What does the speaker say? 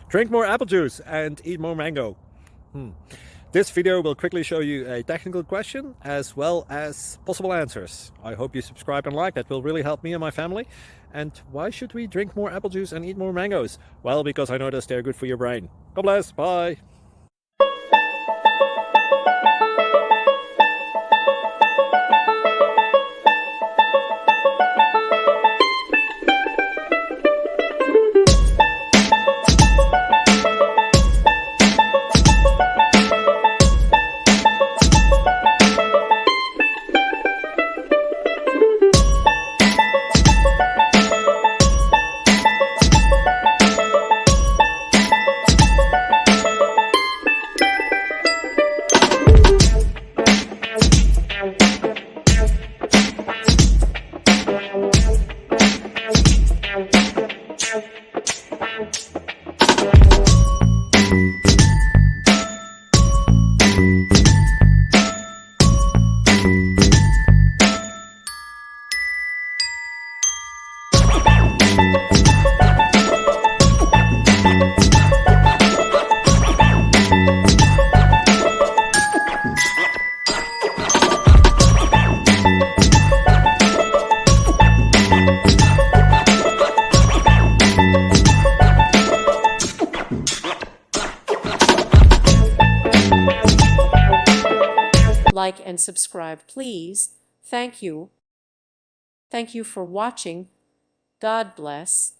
Drink more apple juice and eat more mango. This video will quickly show you a technical question as well as possible answers. I hope you subscribe and like, that will really help me and my family. And why should we drink more apple juice and eat more mangoes? Well, because I noticed they're good for your brain. God bless, bye. Like and subscribe, please. Thank you. Thank you for watching. God bless.